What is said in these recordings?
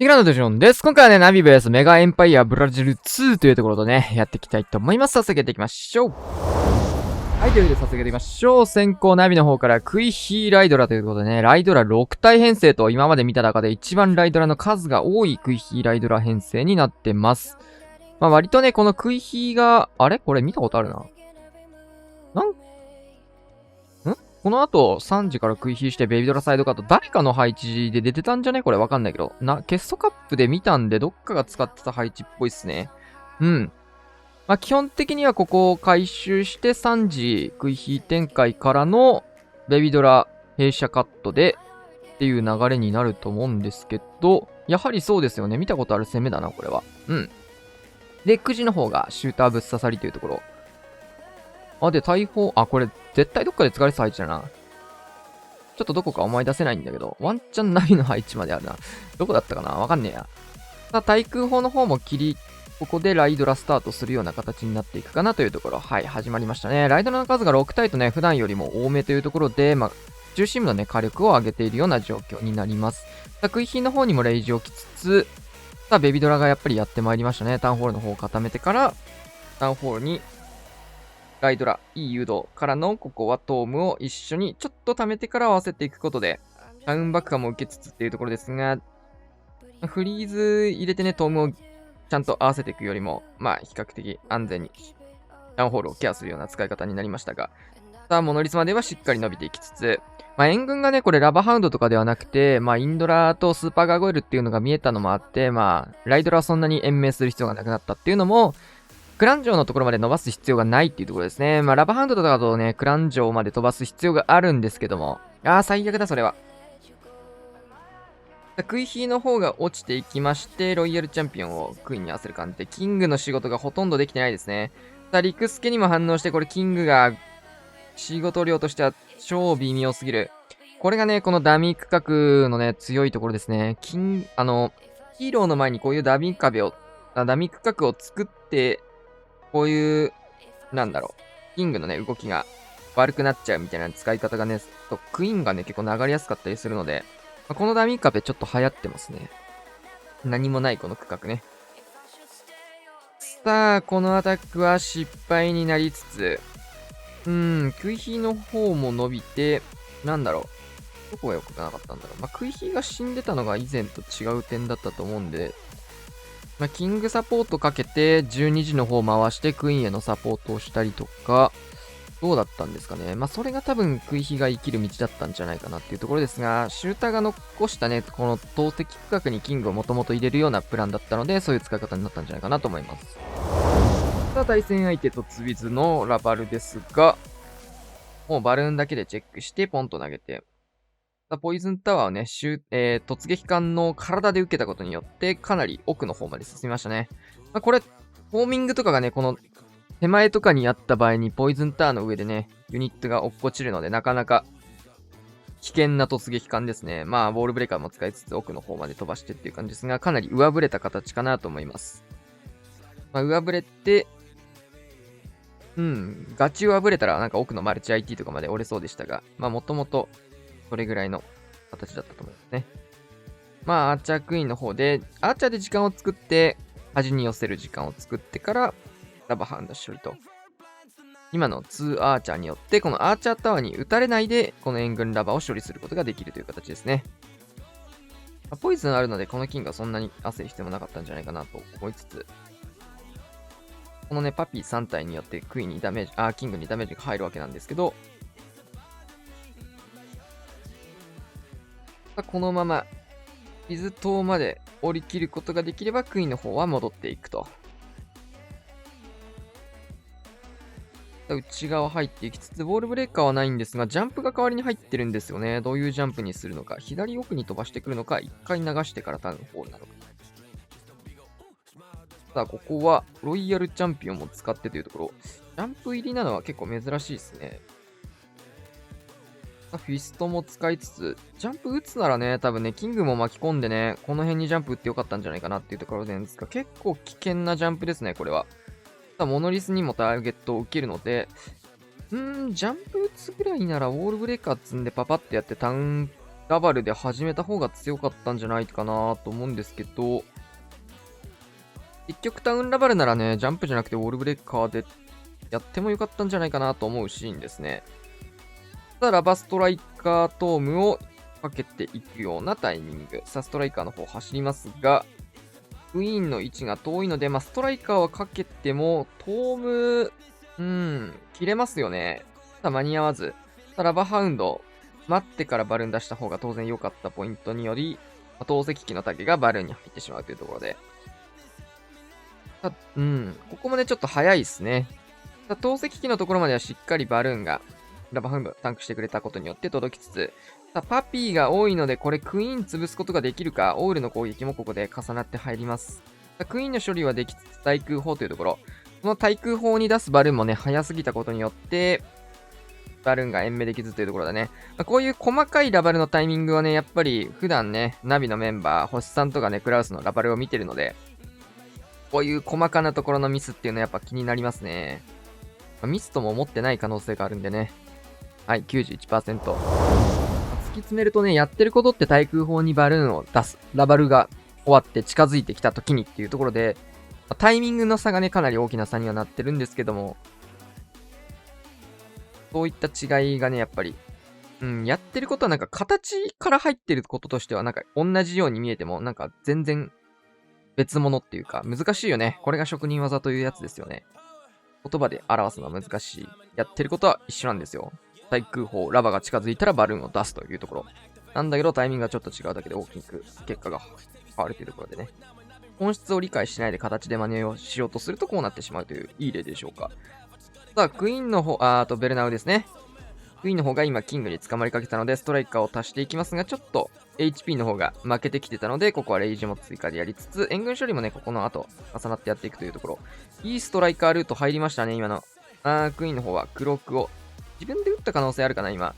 ティグランドデジョンです。今回はね、ナビ vs メガエンパイアブラジル2というところとね、やっていきたいと思います。早速やっていきましょう。はい、というわけで早速やっていきましょう。先行ナビの方からクイヒーライドラということでね、ライドラ6体編成と今まで見た中で一番ライドラの数が多いクイヒーライドラ編成になってます。まあ割とね、このクイヒーが、あれこれ見たことあるな。この後、3時から食い火してベイビドラサイドカット、誰かの配置で出てたんじゃねこれわかんないけど。ケストカップで見たんで、どっかが使ってた配置っぽいっすね。うん。まあ、基本的にはここを回収して3時食い火展開からのベイビドラ弊社カットでっていう流れになると思うんですけど、やはりそうですよね。見たことある攻めだな、これは。うん。で、9時の方がシューターぶっ刺さりというところ。で、大砲、これ、絶対どっかで使われてた配置だな。ちょっとどこか思い出せないんだけど、ワンチャンナビの配置まであるな。どこだったかなわかんねえや。対空砲の方もここでライドラスタートするような形になっていくかなというところ。はい、始まりましたね。ライドラの数が6体とね、普段よりも多めというところで、中心部のね、火力を上げているような状況になります。食い火の方にもレイジを置きつつ、ベビドラがやっぱりやってまいりましたね。タウンホールの方を固めてから、タウンホールにライドラ、いい誘導からの、ここはトームを一緒にちょっと貯めてから合わせていくことで、タウンバックも受けつつっていうところですが、フリーズ入れてね、トームをちゃんと合わせていくよりも、比較的安全に、タウンホールをケアするような使い方になりましたが、モノリスまではしっかり伸びていきつつ、援軍がね、これラバハウンドとかではなくて、インドラとスーパーガーゴイルっていうのが見えたのもあって、ライドラはそんなに延命する必要がなくなったっていうのも、クラン城のところまで伸ばす必要がないっていうところですね。ラバハンドとかだとね、クラン城まで飛ばす必要があるんですけども。最悪だ、それは。クイヒーの方が落ちていきまして、ロイヤルチャンピオンをクイーンに合わせる感じで、キングの仕事がほとんどできてないですね。リクスケにも反応して、これキングが仕事量としては超微妙すぎる。これがね、このダミー区画のね、強いところですね。ヒーローの前にこういうダミー区画を作って、こういう、キングのね、動きが悪くなっちゃうみたいな使い方がね、クイーンがね、結構流れやすかったりするので、このダミー壁ちょっと流行ってますね。何もないこの区画ね。さあ、このアタックは失敗になりつつ、クイヒーの方も伸びて、どこが良くなかったんだろう。クイヒーが死んでたのが以前と違う点だったと思うんで、キングサポートかけて12時の方回してクイーンへのサポートをしたりとか、どうだったんですかね。それが多分クイヒが生きる道だったんじゃないかなっていうところですが、シューターが残したね、この投石区画にキングをもともと入れるようなプランだったので、そういう使い方になったんじゃないかなと思います。さあ、対戦相手とツビズのラバルですが、もうバルーンだけでチェックしてポンと投げて、ポイズンタワーをね、突撃艦の体で受けたことによって、かなり奥の方まで進みましたね。これ、フォーミングとかがね、この手前とかにあった場合に、ポイズンタワーの上でね、ユニットが落っこちるので、なかなか危険な突撃艦ですね。ウォールブレーカーも使いつつ、奥の方まで飛ばしてっていう感じですが、かなり上振れた形かなと思います。上振れて、ガチ上振れたら、奥のマルチ IT とかまで折れそうでしたが、もともと、それぐらいの形だったと思いますね。アーチャークイーンの方で、アーチャーで時間を作って、端に寄せる時間を作ってから、ラバハンド処理と。今の2アーチャーによって、このアーチャータワーに撃たれないで、この援軍ラバーを処理することができるという形ですね。ポイズンあるので、このキングはそんなに焦る必要もなかったんじゃないかなと思いつつ、このね、パピー3体によってクイーンにダメージ、キングにダメージが入るわけなんですけど、このまま、伊豆島まで降り切ることができれば、クイーンの方は戻っていくと。内側入っていきつつ、ウォールブレーカーはないんですが、ジャンプが代わりに入ってるんですよね。どういうジャンプにするのか。左奥に飛ばしてくるのか、一回流してからタウンホールなのか。さあ、ここは、ロイヤルチャンピオンも使ってというところ。ジャンプ入りなのは結構珍しいですね。フィストも使いつつ、ジャンプ打つならね、多分ね、キングも巻き込んでね、この辺にジャンプ打ってよかったんじゃないかなっていうところですが、結構危険なジャンプですね、これは。モノリスにもターゲットを受けるので、ジャンプ打つぐらいならウォールブレーカー積んでパパってやってタウンラバルで始めた方が強かったんじゃないかなと思うんですけど、結局タウンラバルならね、ジャンプじゃなくてウォールブレッカーでやってもよかったんじゃないかなと思うシーンですね。ただラバストライカートームをかけていくようなタイミング。さあ、ストライカーの方走りますが、クイーンの位置が遠いので、ストライカーはかけても、トーム、切れますよね。ただ間に合わず。ただラバハウンド、待ってからバルーン出した方が当然良かったポイントにより、投石機のタゲがバルーンに入ってしまうというところで。ここもね、ちょっと早いですね。投石機のところまではしっかりバルーンがラバハウンドタンクしてくれたことによって届きつつ、パピーが多いので、これクイーン潰すことができるか、オールの攻撃もここで重なって入ります。クイーンの処理はできつつ、対空砲というところ。この対空砲に出すバルーンもね、早すぎたことによって、バルーンが延命できずというところだね。こういう細かいラバルのタイミングはね、やっぱり普段ね、ナビのメンバー、星さんとかね、クラウスのラバルを見てるので、こういう細かなところのミスっていうのはやっぱ気になりますね。ミスとも思ってない可能性があるんでね。はい、91%。突き詰めるとね、やってることって対空砲にバルーンを出す。ラバルが終わって近づいてきた時にっていうところで、タイミングの差がね、かなり大きな差にはなってるんですけども、そういった違いがね、やっぱり、やってることはなんか形から入ってることとしてはなんか同じように見えても、なんか全然別物っていうか、難しいよね。これが職人技というやつですよね。言葉で表すのは難しい。やってることは一緒なんですよ。対空砲、ラバが近づいたらバルーンを出すというところ。なんだけどタイミングがちょっと違うだけで大きく結果が変わるというところでね。本質を理解しないで形で真似をしようとするとこうなってしまうといういい例でしょうか。さあ、クイーンの方、あとベルナウですね。クイーンの方が今キングに捕まりかけたのでストライカーを足していきますが、ちょっと HP の方が負けてきてたので、ここはレイジも追加でやりつつ、援軍処理もね、ここの後重なってやっていくというところ。いいストライカールート入りましたね、今の。クイーンの方はクロークを自分で打った可能性あるかな、今。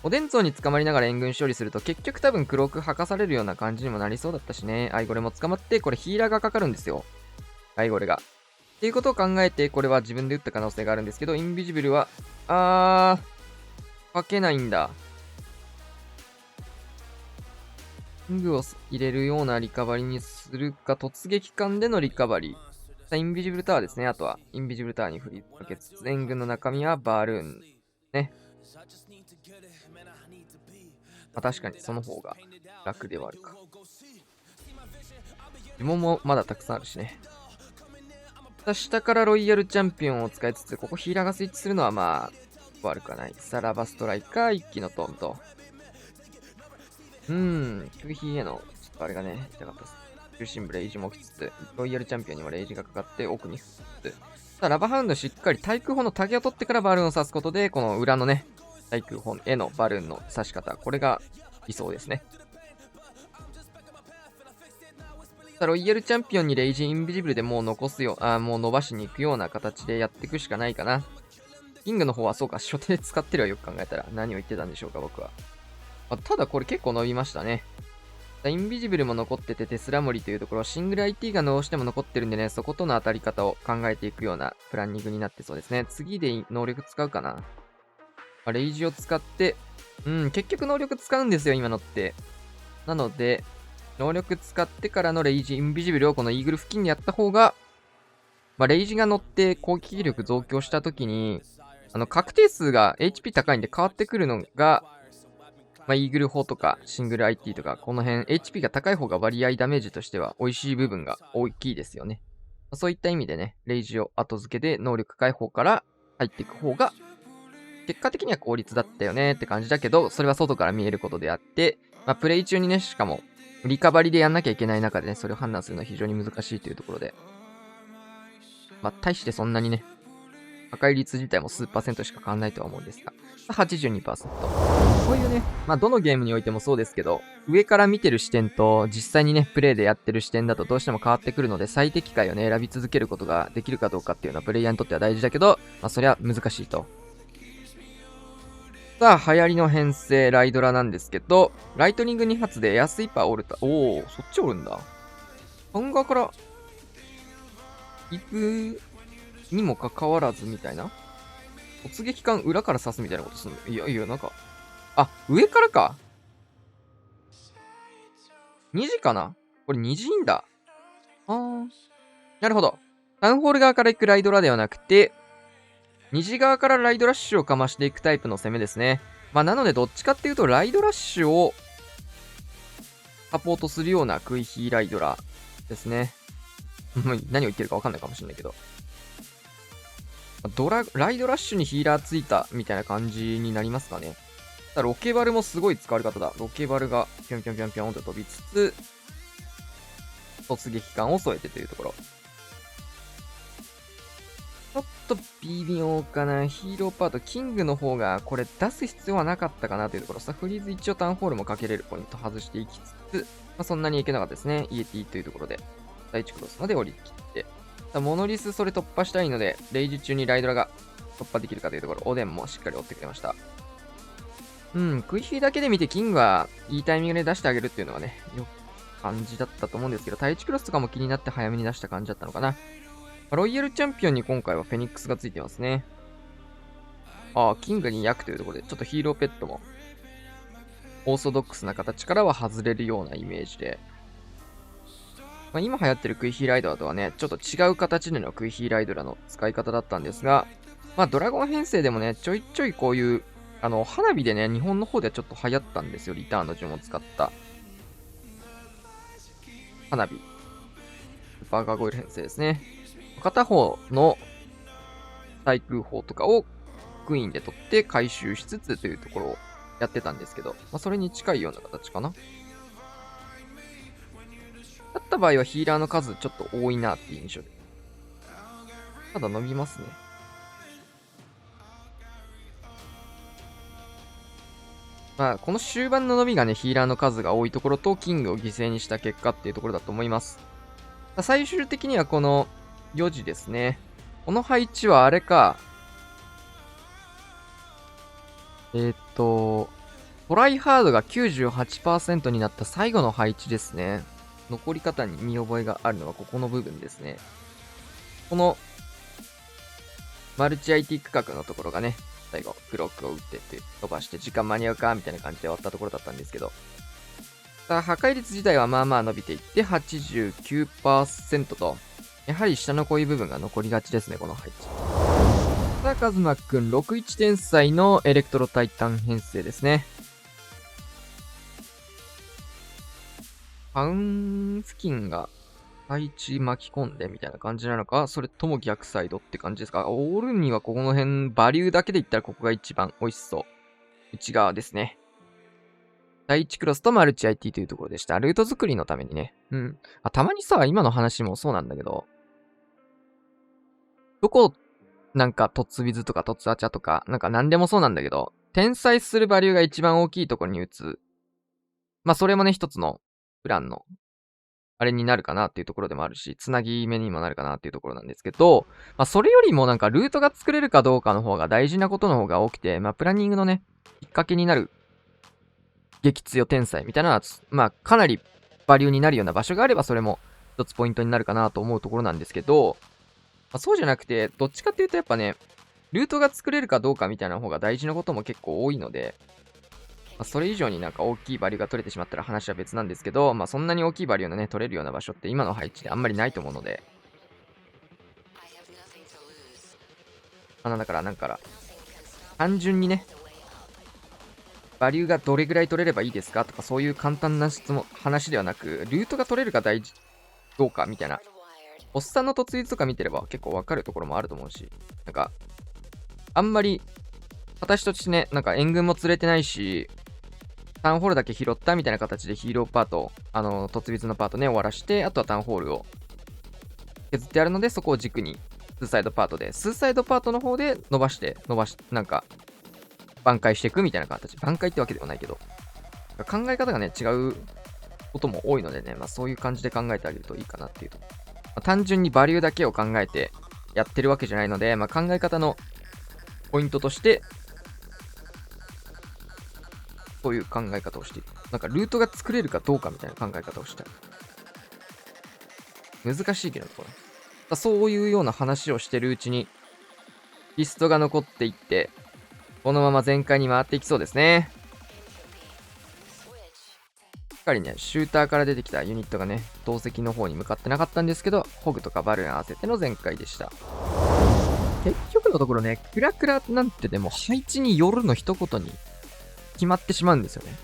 おでんぞうに捕まりながら援軍処理すると結局多分クローク吐かされるような感じにもなりそうだったしね。アイゴレも捕まって、これヒーラーがかかるんですよ。アイゴレが。っていうことを考えて、これは自分で打った可能性があるんですけど、インビジブルは、かけないんだ。キングを入れるようなリカバリにするか、突撃艦でのリカバリー。インビジブルタワーですね。あとは、インビジブルタワーに振りかけつつ、援軍の中身はバルーン。ね。確かにその方が楽ではあるか。呪文もまだたくさんあるしね。下からロイヤルチャンピオンを使いつつ、ここヒーラーがスイッチするのは悪くはない。さらばストライカー、一気のトーンと。空飛への、ちょっとあれがね、痛かったです。中心部レイジも起きつつ、ロイヤルチャンピオンにもレイジがかかって奥に振つつ。さあ、ラバハウンドしっかり対空砲のタゲを取ってからバルーンを刺すことで、この裏のね、対空砲へのバルーンの刺し方、これが理想ですね。ロイヤルチャンピオンにレイジインビジブルでもう残すよ、もう伸ばしに行くような形でやっていくしかないかな。キングの方はそうか、初手で使ってるわ、よく考えたら。何を言ってたんでしょうか、僕は。ただこれ結構伸びましたね。インビジブルも残ってて、テスラモリというところ、シングル IT がどうしても残ってるんでね、そことの当たり方を考えていくようなプランニングになってそうですね。次で能力使うかな。レイジを使って、結局能力使うんですよ、今のって。なので、能力使ってからのレイジ、インビジブルをこのイーグル付近でやった方が、レイジが乗って攻撃力増強した時に、確定数が HP 高いんで変わってくるのが、イーグル砲とかシングル IT とか、この辺 HP が高い方が割合ダメージとしては美味しい部分が大きいですよね。そういった意味でね、レイジを後付けで能力解放から入っていく方が、結果的には効率だったよねって感じだけど、それは外から見えることであって、プレイ中にね、しかも、リカバリでやんなきゃいけない中でね、それを判断するのは非常に難しいというところで。大してそんなにね、破壊率自体も数%しか変わんないとは思うんですが、82%。こういうね、どのゲームにおいてもそうですけど、上から見てる視点と実際にね、プレイでやってる視点だとどうしても変わってくるので、最適解をね、選び続けることができるかどうかっていうのはプレイヤーにとっては大事だけど、そりゃ難しいと。さあ、流行りの編成、ライドラなんですけど、ライトニング2発でエアスイーパーおるた。おー、そっちおるんだ。ハンガーから行くにもかかわらずみたいな。突撃艦裏から刺すみたいなことするの。いやいや、上からか。2時かなこれ2時いいんだ。なるほど。タウンホール側から行くライドラではなくて、2時側からライドラッシュをかましていくタイプの攻めですね。なのでどっちかっていうと、ライドラッシュをサポートするようなクイヒーライドラですね。何を言ってるか分かんないかもしれないけど。ライドラッシュにヒーラーついたみたいな感じになりますかね。ロケバルもすごい使われ方だ。ロケバルがぴょんぴょんぴょんぴょんと飛びつつ、突撃艦を添えてというところ。ちょっと微妙かな。ヒーローパート、キングの方がこれ出す必要はなかったかなというところ。フリーズ一応タウンホールもかけれるポイント外していきつつ、そんなにいけなかったですね。イエティというところで。第1クロスまで降り切って。モノリスそれ突破したいので、レイジ中にライドラが突破できるかというところ、おでんもしっかり追ってくれました。クイヒーだけで見てキングはいいタイミングで出してあげるっていうのはね、よく感じだったと思うんですけど、第1クロスとかも気になって早めに出した感じだったのかな。ロイヤルチャンピオンに今回はフェニックスがついてますね。キングに役というところで、ちょっとヒーローペットも、オーソドックスな形からは外れるようなイメージで、今流行ってるクイヒーライドラとはね、ちょっと違う形でのクイヒーライドラの使い方だったんですが、ドラゴン編成でもね、ちょいちょいこういう、花火でね、日本の方ではちょっと流行ったんですよ。リターンの呪文を使った。花火。スーパーガーゴイル編成ですね。片方の対空砲とかをクイーンで取って回収しつつというところをやってたんですけど、それに近いような形かな。だった場合はヒーラーの数ちょっと多いなっていう印象で。ただ伸びますね。この終盤の伸びがね、ヒーラーの数が多いところと、キングを犠牲にした結果っていうところだと思います。最終的にはこの4時ですね。この配置はあれか。トライハードが 98% になった最後の配置ですね。残り方に見覚えがあるのはここの部分ですね。このマルチ IT 区画のところがね、最後、クロックを打ってって飛ばして時間間に合うかみたいな感じで終わったところだったんですけど、破壊率自体はまあまあ伸びていって89% と、やはり下のこういう部分が残りがちですね、この配置。さあ、カズマくん、61天才のエレクトロタイタン編成ですね。ファウン付近が配置巻き込んでみたいな感じなのか、それとも逆サイドって感じですか。オールにはここの辺、バリューだけで言ったらここが一番美味しそう。内側ですね。第1クロスとマルチ IT というところでした。ルート作りのためにね。たまにさ、今の話もそうなんだけど、どこ、なんか、トツビズとかトツアチャとか、なんか何でもそうなんだけど、転載するバリューが一番大きいところに打つ。それもね、一つのプランのあれになるかなっていうところでもあるし、つなぎ目にもなるかなっていうところなんですけど、それよりもなんかルートが作れるかどうかの方が大事なことの方が多くて、プランニングのね、きっかけになる激強天才みたいな、かなりバリューになるような場所があれば、それも一つポイントになるかなと思うところなんですけど、そうじゃなくて、どっちかっていうとやっぱね、ルートが作れるかどうかみたいな方が大事なことも結構多いので、それ以上になんか大きいバリューが取れてしまったら話は別なんですけど、そんなに大きいバリューのね、取れるような場所って今の配置であんまりないと思うので、だから、単純にね、バリューがどれぐらい取れればいいですかとか、そういう簡単な話ではなく、ルートが取れるかどうかみたいな、おっさんの突撃とか見てれば結構わかるところもあると思うし、なんか、あんまり、私としてね、なんか援軍も釣れてないし、タウンホールだけ拾ったみたいな形でヒーローパート、突撃のパートね、終わらして、あとはタウンホールを削ってあるので、そこを軸に、スーサイドパートで、スーサイドパートの方で伸ばして、なんか、挽回していくみたいな形。挽回ってわけではないけど、考え方がね、違うことも多いのでね、そういう感じで考えてあげるといいかなっていうと。単純にバリューだけを考えてやってるわけじゃないので、考え方のポイントとして、そういう考え方をしている。なんかルートが作れるかどうかみたいな考え方をしたい。難しいけど、これ。そういうような話をしてるうちに、リストが残っていって、このまま全開に回っていきそうですね。っかりね、シューターから出てきたユニットがね、投石の方に向かってなかったんですけど、ホグとかバルーン合わせての全開でした。結局のところね、クラクラなんてでも配置によるの一言に決まってしまうんですよね。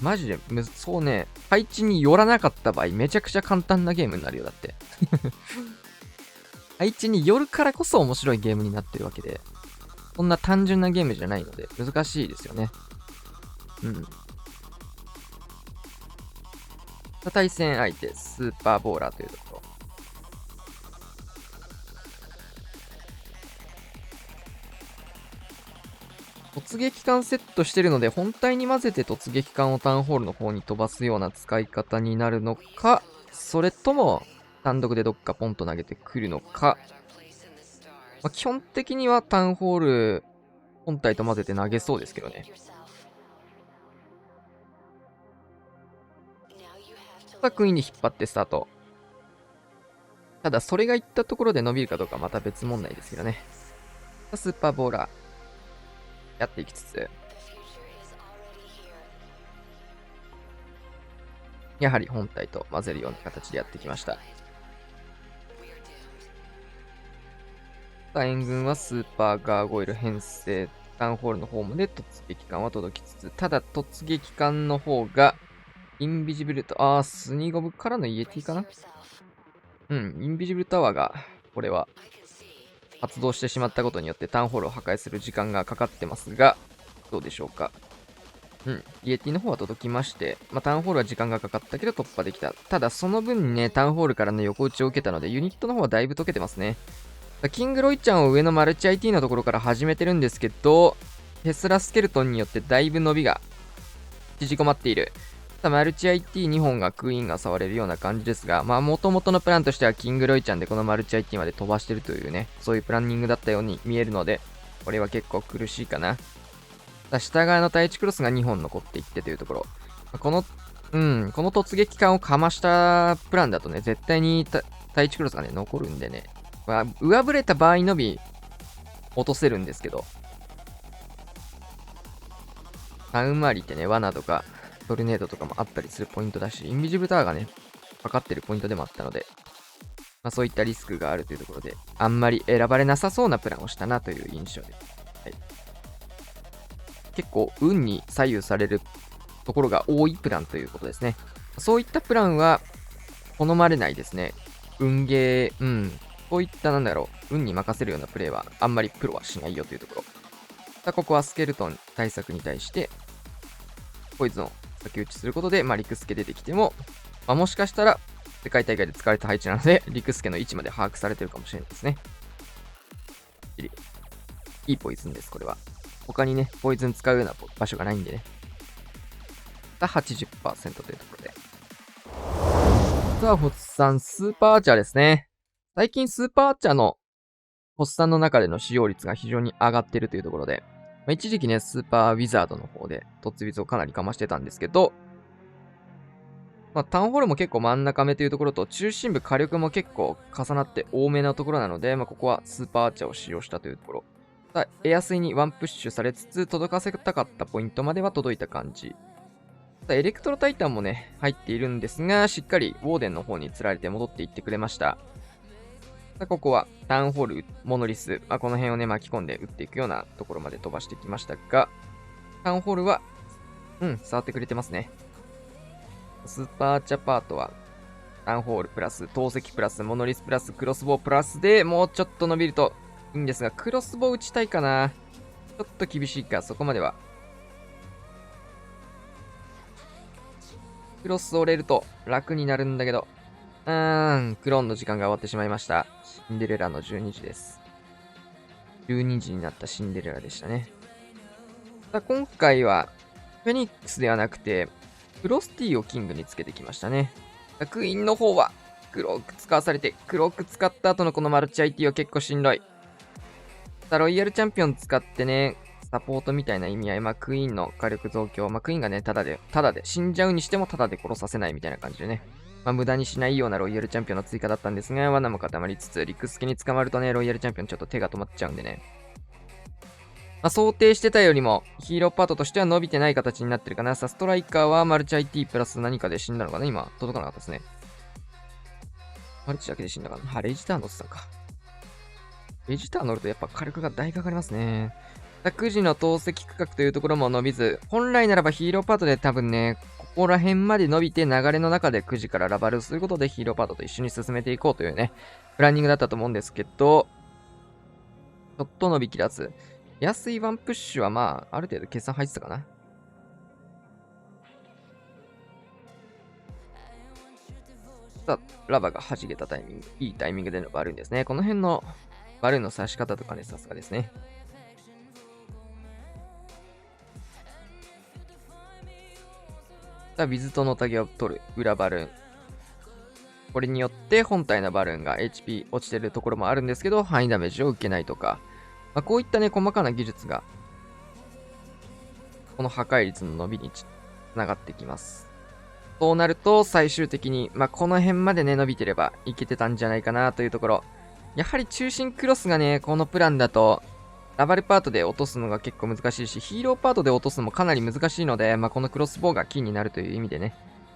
マジで、そうね、配置によらなかった場合、めちゃくちゃ簡単なゲームになるよ、だって。配置によるからこそ面白いゲームになってるわけで、そんな単純なゲームじゃないので、難しいですよね。うん。対戦相手、スーパーボーラーというところ。突撃艦セットしてるので、本体に混ぜて突撃艦をタウンホールの方に飛ばすような使い方になるのか、それとも単独でどっかポンと投げてくるのか。基本的にはタウンホール本体と混ぜて投げそうですけどね。さあ、クイーンに引っ張ってスタート。ただ、それがいったところで伸びるかどうかまた別問題ですけどね。スーパーボーラー、やっていきつつ、やはり本体と混ぜるような形でやってきました。援軍はスーパーガーゴイル編成、タウンホールのホームで突撃艦は届きつつ、ただ突撃艦の方が、インビジブルと、スニゴブからのイエティかな。インビジブルタワーが、これは、発動してしまったことによってタウンホールを破壊する時間がかかってますが、どうでしょうか。イエティの方は届きまして、タウンホールは時間がかかったけど突破できた。ただ、その分ね、タウンホールからの横打ちを受けたので、ユニットの方はだいぶ溶けてますね。キングロイちゃんを上のマルチ IT のところから始めてるんですけど、テスラスケルトンによってだいぶ伸びが縮こまっている。マルチ IT2 本がクイーンが触れるような感じですが、元々のプランとしてはキングロイちゃんでこのマルチ IT まで飛ばしてるというね、そういうプランニングだったように見えるので、これは結構苦しいかな。下側の対地クロスが2本残っていってというところ。この突撃艦をかましたプランだとね、絶対に対地クロスがね、残るんでね。上振れた場合のみ落とせるんですけど、タウン周りってね、罠とかトルネードとかもあったりするポイントだし、インビジブルタワーがね、かかってるポイントでもあったので、そういったリスクがあるというところで、あんまり選ばれなさそうなプランをしたなという印象です。はい、結構、運に左右されるところが多いプランということですね。そういったプランは、好まれないですね。運ゲー、こういった運に任せるようなプレイは、あんまりプロはしないよというところ。ここはスケルトン対策に対して、ポイズンを先打ちすることで、リクスケ出てきても、もしかしたら、世界大会で使われた配置なので、リクスケの位置まで把握されてるかもしれないですね。いいポイズンです、これは。他にね、ポイズン使うような場所がないんでね。80% というところで。さあ、ホッサン、スーパーアーチャーですね。最近スーパーアーチャーのホッサンの中での使用率が非常に上がってるというところで、一時期ね、スーパーウィザードの方で突ウィズをかなりかましてたんですけど、タウンホールも結構真ん中目というところと、中心部火力も結構重なって多めなところなので、ここはスーパーアーチャーを使用したというところ。エアスイにワンプッシュされつつ、届かせたかったポイントまでは届いた感じ。エレクトロタイタンもね、入っているんですが、しっかりウォーデンの方に釣られて戻っていってくれました。ここはタウンホール、モノリス、この辺をね、巻き込んで打っていくようなところまで飛ばしてきましたが、タウンホールは、触ってくれてますね。スーパーチャパートは、タウンホールプラス、投石プラス、モノリスプラス、クロスボウプラスでもうちょっと伸びるといいんですが、クロスボウ打ちたいかな。ちょっと厳しいか、そこまでは。クロス折れると楽になるんだけど、クローンの時間が終わってしまいました。シンデレラの12時です。12時になったシンデレラでしたね。今回は、フェニックスではなくて、フロスティをキングにつけてきましたね。クイーンの方は、クローク使わされて、クローク使った後のこのマルチ IT は結構しんどい。ロイヤルチャンピオン使ってね、サポートみたいな意味合い、クイーンの火力増強、クイーンがね、ただで、死んじゃうにしてもただで殺させないみたいな感じでね。無駄にしないようなロイヤルチャンピオンの追加だったんですが、罠も固まりつつ、リクスケに捕まるとね、ロイヤルチャンピオンちょっと手が止まっちゃうんでね。想定してたよりもヒーローパートとしては伸びてない形になってるかな。さあ、ストライカーはマルチ IT プラス何かで死んだのかな。今、届かなかったですね。マルチだけで死んだかな。レイジター乗ってたか。レイジター乗るとやっぱ火力が大かかりますね。9時の投石区画というところも伸びず、本来ならばヒーローパートで多分ね、ここら辺まで伸びて流れの中で9時からラバルすることでヒーローパートと一緒に進めていこうというね、プランニングだったと思うんですけど、ちょっと伸びきらず。安いワンプッシュはある程度計算入ってたかな。さあ、ラバが弾けたタイミング、いいタイミングでのバルーンですね。この辺のバルーンの刺し方とかね、さすがですね。さあ、ビズとのタゲを取る裏バルーン。これによって本体のバルーンが HP 落ちてるところもあるんですけど、範囲ダメージを受けないとか、こういったね、細かな技術が、この破壊率の伸びにつながってきます。そうなると、最終的に、この辺までね、伸びてればいけてたんじゃないかなというところ。やはり中心クロスがね、このプランだと、ラバルパートで落とすのが結構難しいし、ヒーローパートで落とすのもかなり難しいので、このクロスボウがキーになるという意味でね、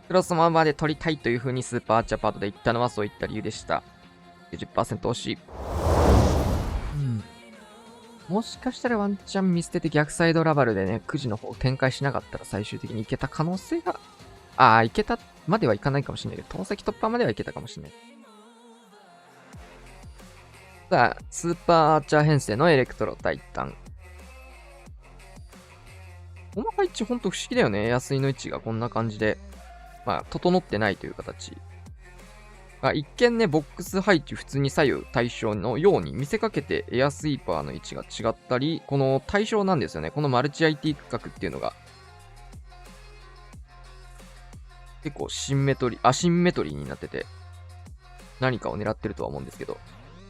クロスままで取りたいという風にスーパーアーチャーパートで言ったのはそういった理由でした。90% 惜しい。もしかしたらワンチャン見捨てて逆サイドラバルでね、9時の方展開しなかったら最終的にいけた可能性が、いけたまではいかないかもしれないけど、投石突破まではいけたかもしれない。さあ、スーパーアーチャー編成のエレクトロタイタン。この配置ほんと不思議だよね。安いの位置がこんな感じで。整ってないという形。一見ね、ボックス配置普通に左右対称のように見せかけてエアスイーパーの位置が違ったり、この対象なんですよね。このマルチ IT 区画っていうのが。結構アシンメトリーになってて、何かを狙ってるとは思うんですけど。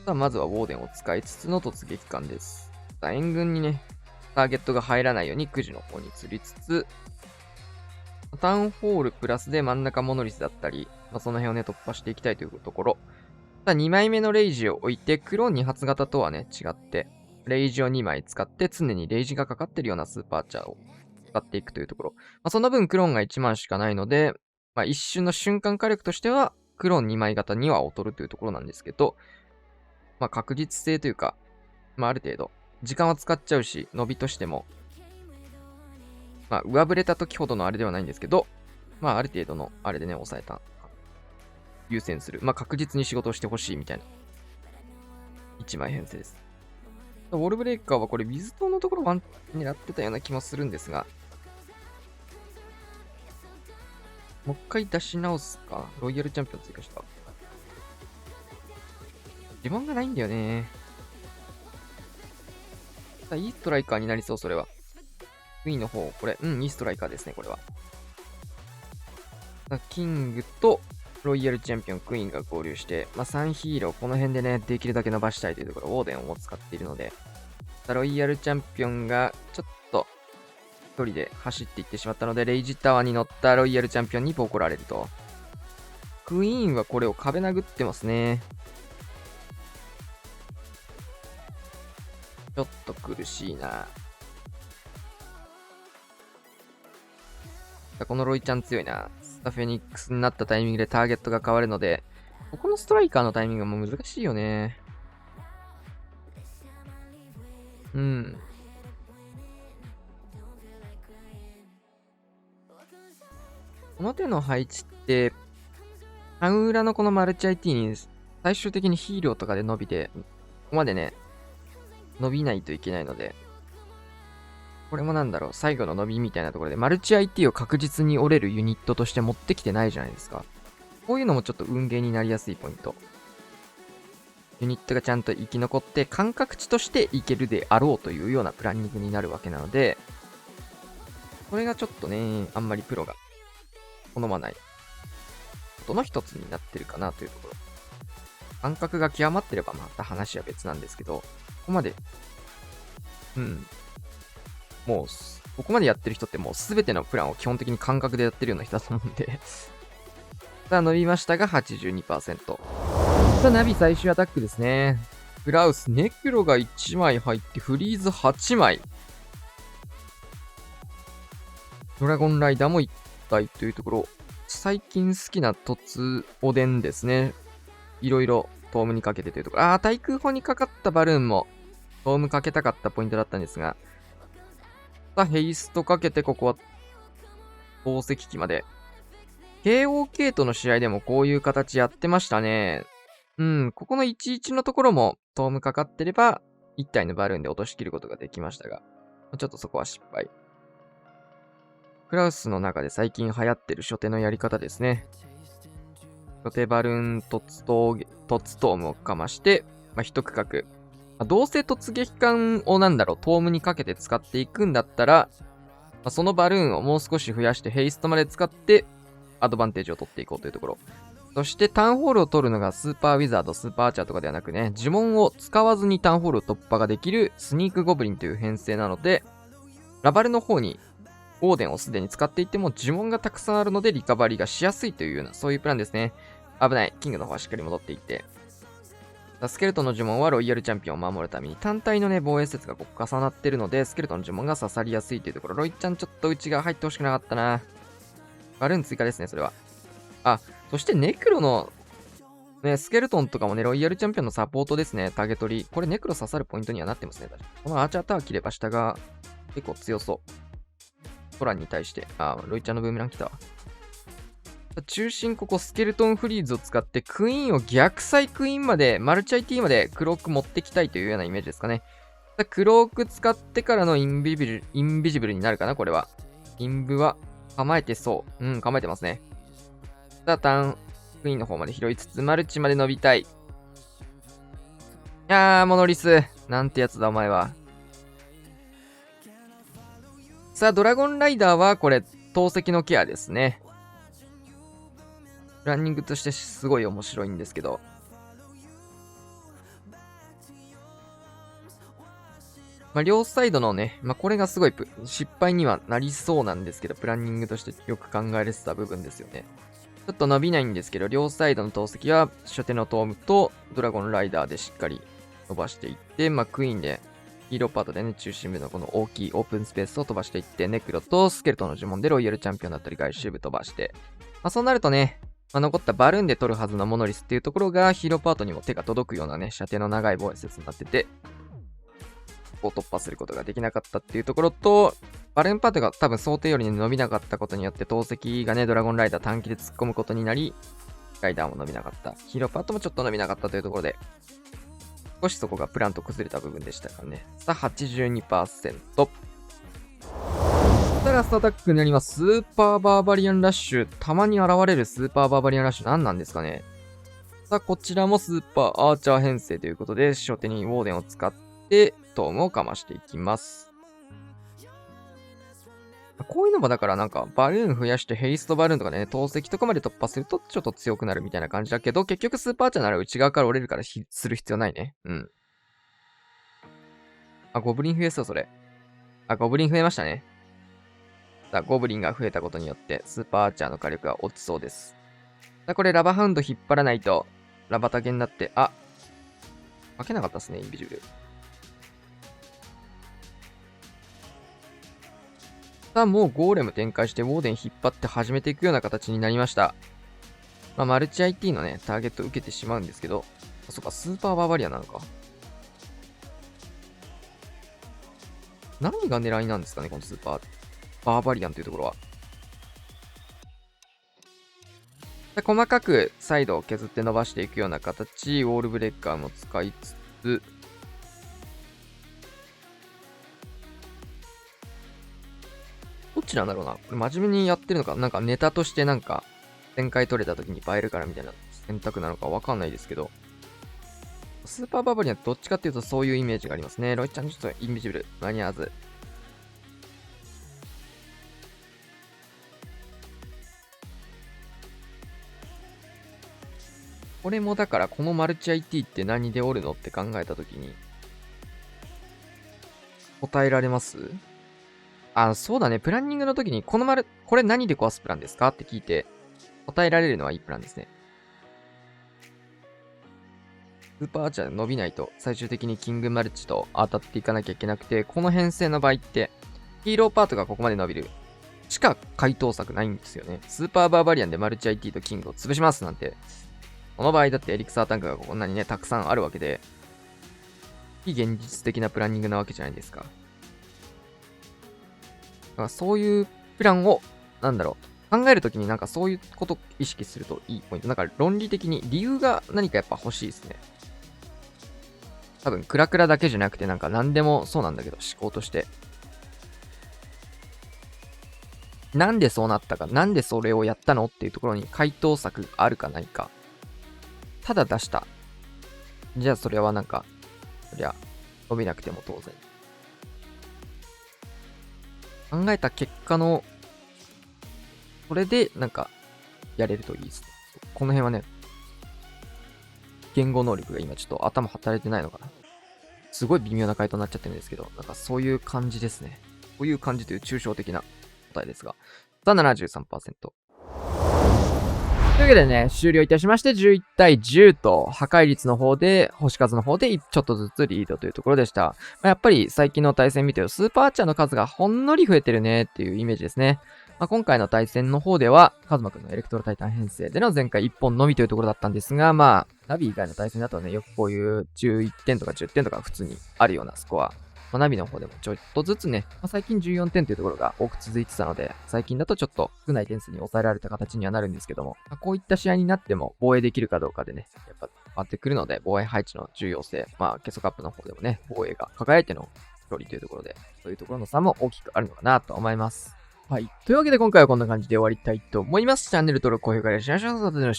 さあ、まずはウォーデンを使いつつの突撃艦です。さあ、援軍にね、ターゲットが入らないように9時の方に釣りつつ、タウンホールプラスで真ん中モノリスだったり、その辺をね、突破していきたいというところ。2枚目のレイジを置いて、黒2発型とはね、違って、レイジを2枚使って常にレイジがかかってるようなスーパーチャーを使っていくというところ。その分クローンが1枚しかないので、一瞬の瞬間火力としては、クローン2枚型には劣るというところなんですけど、確実性というか、ある程度、時間は使っちゃうし、伸びとしても、上振れた時ほどのあれではないんですけど、ある程度のあれでね、抑えた。優先する。確実に仕事をしてほしいみたいな。1枚編成です。ウォールブレイカーはこれ、ウィズ島のところワン狙ってたような気もするんですが、もう一回出し直すか。ロイヤルチャンピオン追加した。自分がないんだよね。いいストライカーになりそう、それは。クイーンの方、これ、いいストライカーですね、これは。キングとロイヤルチャンピオン、クイーンが合流して、3ヒーロー、この辺でね、できるだけ伸ばしたいというところ、ウォーデンを使っているので、ロイヤルチャンピオンがちょっと一人で走っていってしまったので、レイジタワーに乗ったロイヤルチャンピオンにボコられると。クイーンはこれを壁殴ってますね。ちょっと苦しいな。このロイちゃん強いな。スタフェニックスになったタイミングでターゲットが変わるので、ここのストライカーのタイミングも難しいよね。この手の配置って、タウン裏のこのマルチ IT に最終的にヒーローとかで伸びて、ここまでね、伸びないといけないので、これも最後の伸びみたいなところで、マルチ IT を確実に折れるユニットとして持ってきてないじゃないですか。こういうのもちょっと運ゲーになりやすいポイント。ユニットがちゃんと生き残って、感覚値としていけるであろうというようなプランニングになるわけなので、これがちょっとね、あんまりプロが好まないことの一つになってるかなというところ。感覚が極まってればまた話は別なんですけど、ここまで、もう、ここまでやってる人ってもうすべてのプランを基本的に感覚でやってるような人だと思うんでさあ、伸びましたが 82%。さあ、ナビ最終アタックですね。ブラウス、ネクロが1枚入って、フリーズ8枚。ドラゴンライダーも1体というところ。最近好きな突おでんですね。いろいろトームにかけてというところ。対空砲にかかったバルーンもトームかけたかったポイントだったんですが、ヘイストかけてここは投石機まで。KOK との試合でもこういう形やってましたね。ここの11のところもトームかかってれば、1体のバルーンで落としきることができましたが、ちょっとそこは失敗。クラウスの中で最近流行ってる初手のやり方ですね。初手バルーン突トームをかまして、一区画。どうせ突撃艦をトームにかけて使っていくんだったら、そのバルーンをもう少し増やしてヘイストまで使って、アドバンテージを取っていこうというところ。そしてタウンホールを取るのがスーパーウィザード、スーパーアーチャーとかではなくね、呪文を使わずにタウンホールを突破ができるスニークゴブリンという編成なので、ラバルの方にオーデンをすでに使っていても呪文がたくさんあるのでリカバリーがしやすいというような、そういうプランですね。危ない。キングの方はしっかり戻っていって。スケルトンの呪文はロイヤルチャンピオンを守るために単体のね、防衛施設がここ重なってるので、スケルトンの呪文が刺さりやすいというところ。ロイちゃんちょっと内側入ってほしくなかったな。バルーン追加ですね、それは。そしてネクロの、ね、スケルトンとかもね、ロイヤルチャンピオンのサポートですね、ターゲ取り。これネクロ刺さるポイントにはなってますね、確かに。このアーチャータワー切れば下が結構強そう。トランに対して。ロイちゃんのブーメラン来たわ。中心ここスケルトンフリーズを使ってクイーンを逆サイクイーンまで、マルチ IT までクローク持ってきたいというようなイメージですかね。クローク使ってからのインビジブルになるかな、これは。インブは構えてそう。構えてますね。ターン、クイーンの方まで拾いつつ、マルチまで伸びたい。モノリス。なんてやつだ、お前は。さあ、ドラゴンライダーは、これ、投石のケアですね。ランニングとしてすごい面白いんですけど。両サイドのね、これがすごい失敗にはなりそうなんですけど、プランニングとしてよく考えられてた部分ですよね。ちょっと伸びないんですけど、両サイドの投石は初手のトームとドラゴンライダーでしっかり伸ばしていって、クイーンでヒーローパートでね、中心部のこの大きいオープンスペースを飛ばしていって、ネクロとスケルトンの呪文でロイヤルチャンピオンだったり外周部飛ばして、そうなるとね、残ったバルーンで取るはずのモノリスっていうところがヒーローパートにも手が届くようなね、射程の長い防衛説になってて、を突破することができなかったっていうところと、バルーンパートが多分想定より伸びなかったことによって投石がね、ドラゴンライダー短期で突っ込むことになり、ライダーも伸びなかった。ヒーローパートもちょっと伸びなかったというところで、少しそこがプランと崩れた部分でしたからね。さあ、82%。ラストアタックになります。スーパーバーバリアンラッシュ。たまに現れるスーパーバーバリアンラッシュ何なんですかね。さあ、こちらもスーパーアーチャー編成ということで、初手にウォーデンを使って、トームをかましていきます。こういうのもだからバルーン増やしてヘイストバルーンとかでね、投石とかまで突破するとちょっと強くなるみたいな感じだけど、結局スーパーアーチャーなら内側から折れるからする必要ないね。ゴブリン増えそう、それ。ゴブリン増えましたね。さあ、ゴブリンが増えたことによって、スーパーアーチャーの火力が落ちそうです。さあ、これラバハウンド引っ張らないと、ラバタケになって、負けなかったですね、インビジブル。さあ、もうゴーレム展開して、ウォーデン引っ張って始めていくような形になりました。マルチ IT のね、ターゲットを受けてしまうんですけど、そっか、スーパーバーバリアンなのか。何が狙いなんですかね、このスーパーバーバリアンというところは。細かくサイドを削って伸ばしていくような形、ウォールブレッカーも使いつつ、どっちなんだろうな。これ真面目にやってるのか、ネタとして展開取れた時に映えるからみたいな選択なのかわかんないですけど、スーパーバーバリアンどっちかっていうとそういうイメージがありますね。ロイちゃんちょっとインビジブル、間に合わず。これもだからこのマルチ IT って何でおるのって考えたときに答えられます？そうだね。プランニングの時にこれ何で壊すプランですかって聞いて答えられるのはいいプランですね。スーパーアーチャー伸びないと最終的にキングマルチと当たっていかなきゃいけなくて、この編成の場合ってヒーローパートがここまで伸びる。しか回答策ないんですよね。スーパーバーバリアンでマルチ IT とキングを潰しますなんて、この場合だってエリクサータンクがこんなにね、たくさんあるわけで、非現実的なプランニングなわけじゃないですか。だからそういうプランを、考えるときになんかそういうことを意識するといいポイント。なんか論理的に理由が何かやっぱ欲しいですね。多分、クラクラだけじゃなくてなんか何でもそうなんだけど、思考として。なんでそうなったか、なんでそれをやったのっていうところに回答策があるかないか。ただ出した。じゃあそれはなんか、そりゃ、伸びなくても当然。考えた結果の、それでなんか、やれるといいですね。この辺はね、言語能力が今ちょっと頭働いてないのかな。すごい微妙な回答になっちゃってるんですけど、なんかそういう感じですね。こういう感じという抽象的な答えですが。さあ、73%。というわけでね、終了いたしまして、11対10と、破壊率の方で、星数の方で、ちょっとずつリードというところでした。やっぱり最近の対戦見てるスーパーアーチャーの数がほんのり増えてるねっていうイメージですね。今回の対戦の方では、カズマくんのエレクトロタイタン編成での前回1本のみというところだったんですが、ナビ以外の対戦だとね、よくこういう11点とか10点とか普通にあるようなスコア。ナビの方でもちょっとずつね、最近14点というところが多く続いてたので、最近だとちょっと少ない点数に抑えられた形にはなるんですけども、こういった試合になっても防衛できるかどうかでね、やっぱ変わってくるので、防衛配置の重要性、ケソカップの方でもね、防衛が輝いての勝利というところで、そういうところの差も大きくあるのかなと思います。はい。というわけで今回はこんな感じで終わりたいと思います。チャンネル登録、高評価、お願いします。それでは、